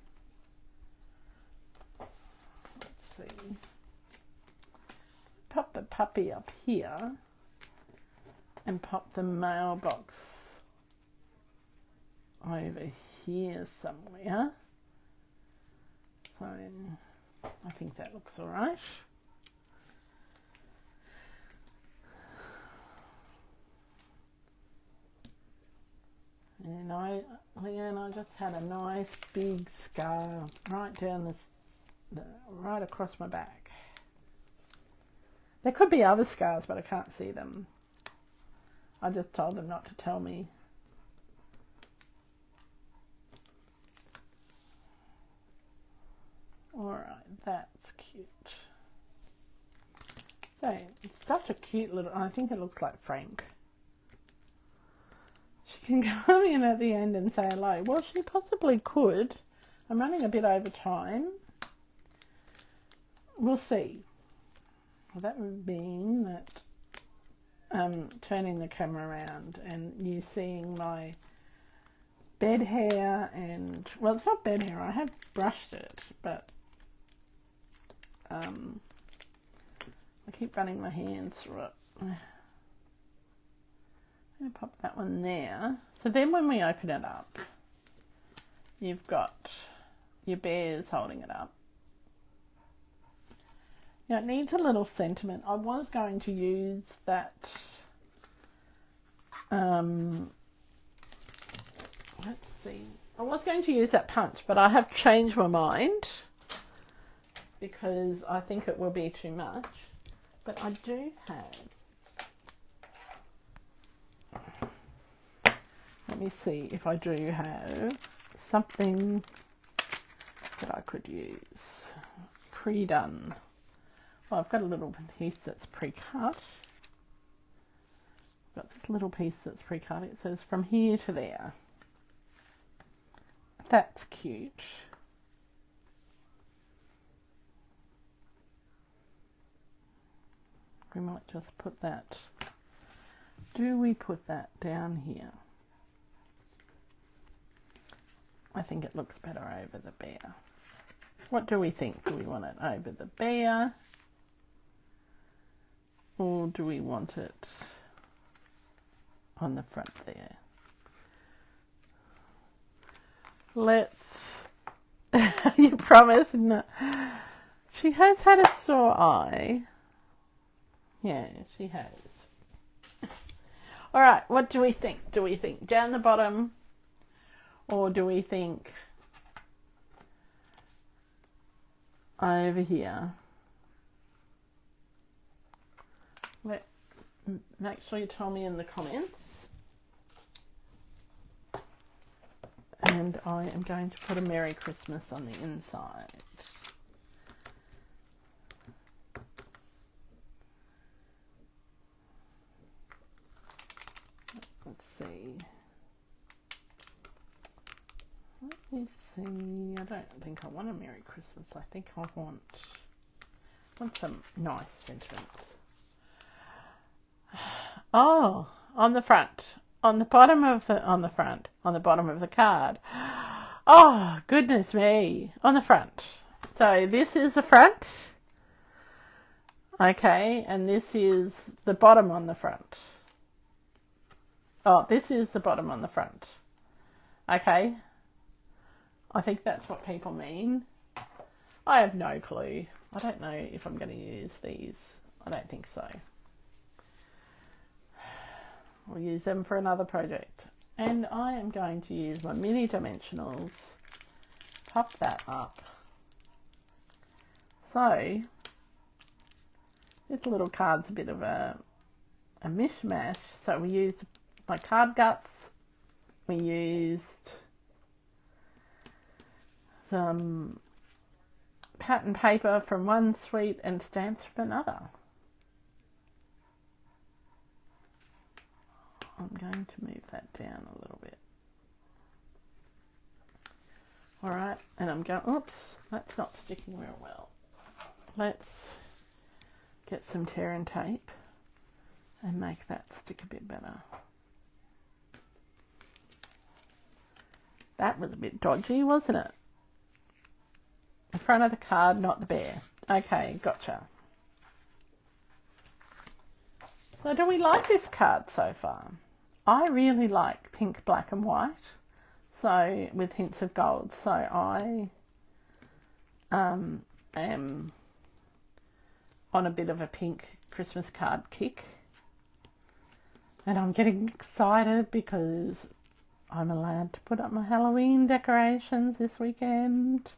Let's see. Pop the puppy up here and pop the mailbox over here somewhere. So I think that looks alright. And Leanne, I just had a nice big scar right down right across my back. There could be other scars, but I can't see them. I just told them not to tell me. Alright, that's cute. So, it's such a cute little, I think it looks like Frank. She can come in at the end and say hello. Well, she possibly could. I'm running a bit over time. We'll see. Well, that would mean that turning the camera around and you seeing my bed hair and, well, it's not bed hair, I have brushed it, but I keep running my hands through it. I'm going to pop that one there. So then when we open it up, you've got your bears holding it up. Now it needs a little sentiment. I was going to use that, let's see. I was going to use that punch, but I have changed my mind because I think it will be too much. But I do have, let me see if I do have something that I could use pre-done. Well, I've got a little piece that's pre-cut. I've got this little piece that's pre-cut. It says from here to there. That's cute. We might just put that. Do we put that down here? I think it looks better over the bear. What do we think? Do we want it over the bear? Or do we want it on the front there? Let's, you promise? No. She has had a sore eye. Yeah, she has. All right, what do we think? Do we think down the bottom? Or do we think over here? Make sure you tell me in the comments. And I am going to put a Merry Christmas on the inside. Let's see. Let me see. I don't think I want a Merry Christmas. I think I want some nice sentiments. Oh, on the front, on the bottom of the, on the front, on the bottom of the card. Oh, goodness me, on the front. So this is the front. Okay, and this is the bottom on the front. Oh, this is the bottom on the front. Okay. I think that's what people mean. I have no clue. I don't know if I'm going to use these. I don't think so. We'll use them for another project. And I am going to use my mini dimensionals. Pop that up. So, this little card's a bit of a mishmash. So we used my card guts. We used some pattern paper from one suite and stamps from another. I'm going to move that down a little bit. Alright, and I'm going, oops, that's not sticking real well. Let's get some tear and tape and make that stick a bit better. That was a bit dodgy, wasn't it? The front of the card, not the bear. Okay, gotcha. So do we like this card so far? I really like pink, black and white. So with hints of gold. So I am on a bit of a pink Christmas card kick. And I'm getting excited because I'm allowed to put up my Halloween decorations this weekend.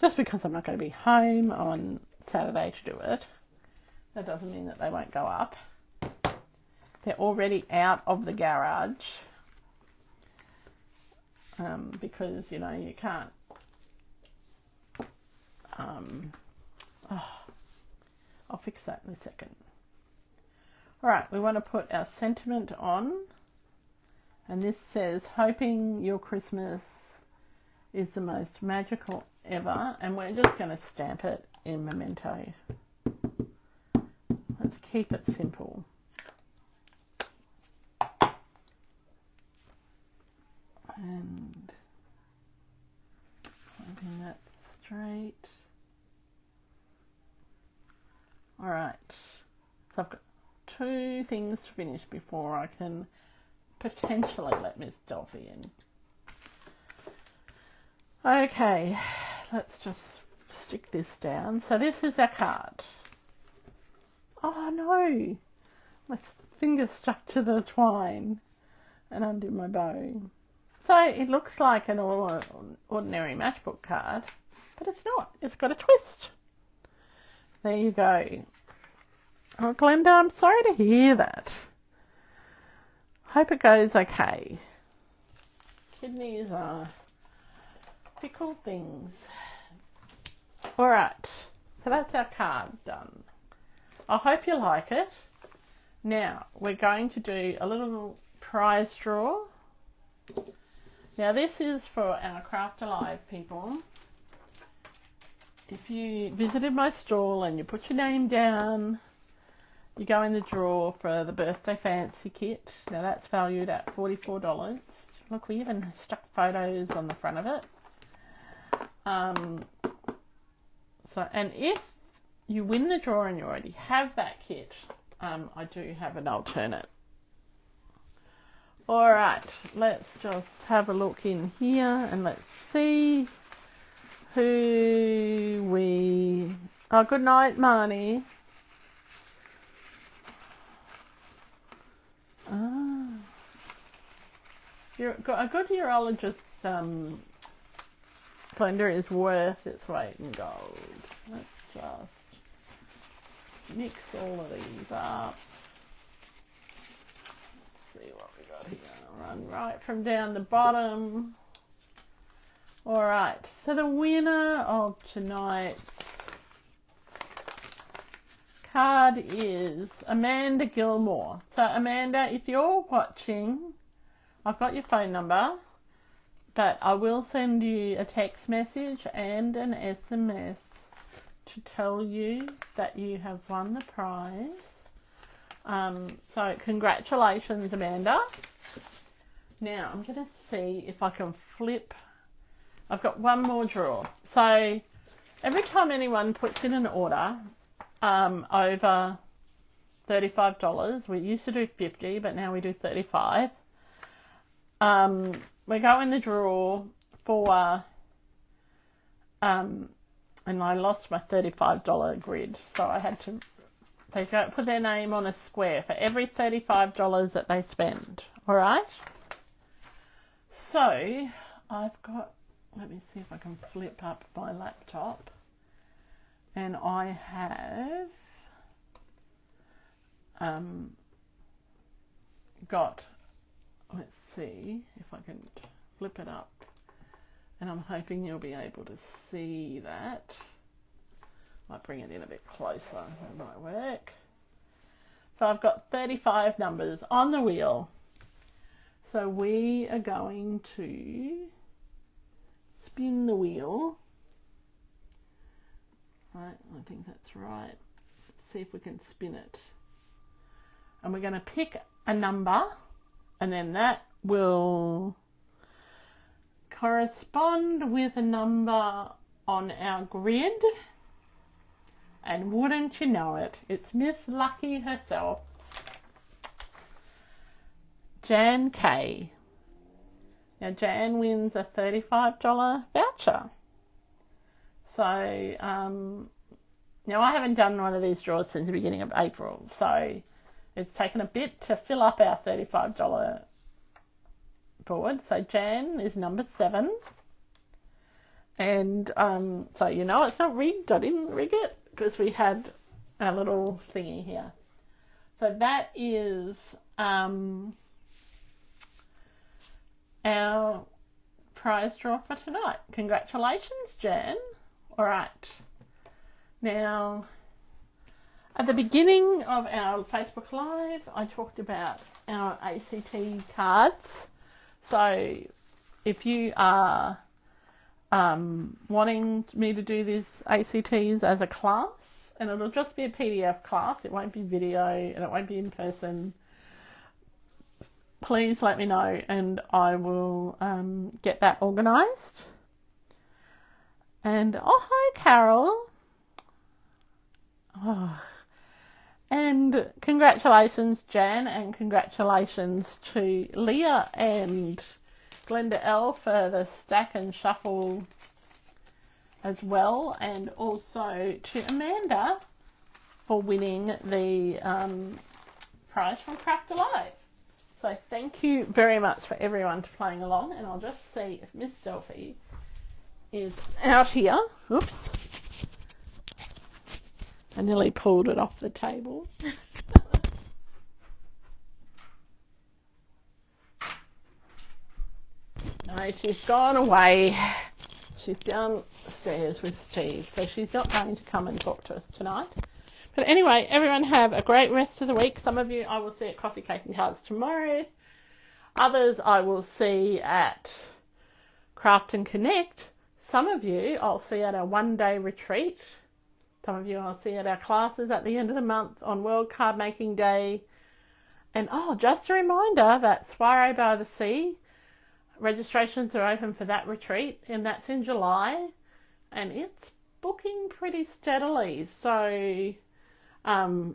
Just because I'm not going to be home on Saturday to do it. That doesn't mean that they won't go up. They're already out of the garage. Because, you know, you can't. I'll fix that in a second. Alright, we want to put our sentiment on. And this says, hoping your Christmas is the most magical ever. And we're just going to stamp it in memento. Let's keep it simple. And keeping that straight. Alright, so I've got 2 things to finish before I can potentially let Miss Delphi in. Okay, let's just stick this down. So this is our card. Oh no, my finger stuck to the twine and undid my bow. So it looks like an ordinary matchbook card, but it's not. It's got a twist. There you go. Oh, Glenda, I'm sorry to hear that. Hope it goes okay. Kidneys are fickle things. Alright, so that's our card done. I hope you like it. Now, we're going to do a little prize draw. Now this is for our Craft Alive people. If you visited my stall and you put your name down, you go in the draw for the birthday fancy kit. Now that's valued at $44. Look, we even stuck photos on the front of it. And if you win the draw and you already have that kit, I do have an alternate. Alright, let's just have a look in here and let's see who we... Oh, good night, Marnie. Ah. A good urologist, Glenda, is worth its weight in gold. Let's just mix all of these up. See what we got here. Run right from down the bottom. Alright, so the winner of tonight's card is Amanda Gilmore. So Amanda, if you're watching, I've got your phone number, but I will send you a text message and an SMS to tell you that you have won the prize. So congratulations, Amanda. Now I'm going to see if I can flip. I've got one more draw. So every time anyone puts in an order over $35, we used to do $50, but now we do $35. We go in the draw for, and I lost my $35 grid, so I had to. They go put their name on a square for every $35 that they spend. All right. So I've got. Let me see if I can flip up my laptop, and I have got. Let's see if I can flip it up, and I'm hoping you'll be able to see that. Might bring it in a bit closer, that might work. So I've got 35 numbers on the wheel. So we are going to spin wheel. Right, I think that's right. Let's see if we can spin it. And we're going to pick a number, and then that will correspond with a number on our grid. And wouldn't you know it, it's Miss Lucky herself, Jan K. Now Jan wins a $35 voucher. So now I haven't done one of these draws since the beginning of April, so it's taken a bit to fill up our $35 board. So Jan is number 7. And so you know it's not rigged. I didn't rig it because we had a little thingy here. So that is our prize draw for tonight. Congratulations, Jan. All right. Now, at the beginning of our Facebook Live, I talked about our ACT cards. So if you are wanting me to do this ACTs as a class, and it'll just be a PDF class, it won't be video and it won't be in person, please let me know and I will get that organised. And oh, hi Carol. Oh. And congratulations Jan, and congratulations to Leah and Glenda L for the stack and shuffle as well, and also to Amanda for winning the prize from Crafty. So thank you very much for everyone for playing along, and I'll just see if Miss Delphi is out here. Oops. I nearly pulled it off the table. No, she's gone away. She's downstairs with Steve, so she's not going to come and talk to us tonight. But anyway, everyone have a great rest of the week. Some of you I will see at Coffee, Cake and Cards tomorrow. Others I will see at Craft and Connect. Some of you I'll see at our one-day retreat. Some of you I'll see at our classes at the end of the month on World Card Making Day. And oh, just a reminder that Soiree by the Sea, registrations are open for that retreat, and that's in July, and it's booking pretty steadily. So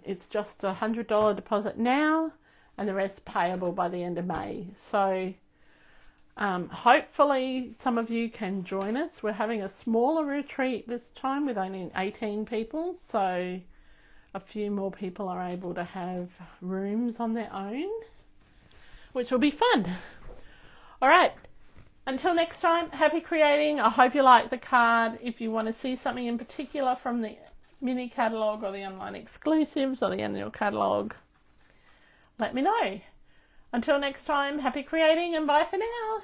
it's just $100 deposit now, and the rest payable by the end of May. So hopefully some of you can join us. We're having a smaller retreat this time with only 18 people, so a few more people are able to have rooms on their own, which will be fun. All right, until next time, happy creating. I hope you like the card. If you want to see something in particular from the mini catalogue or the online exclusives or the annual catalogue, let me know. Until next time, happy creating and bye for now.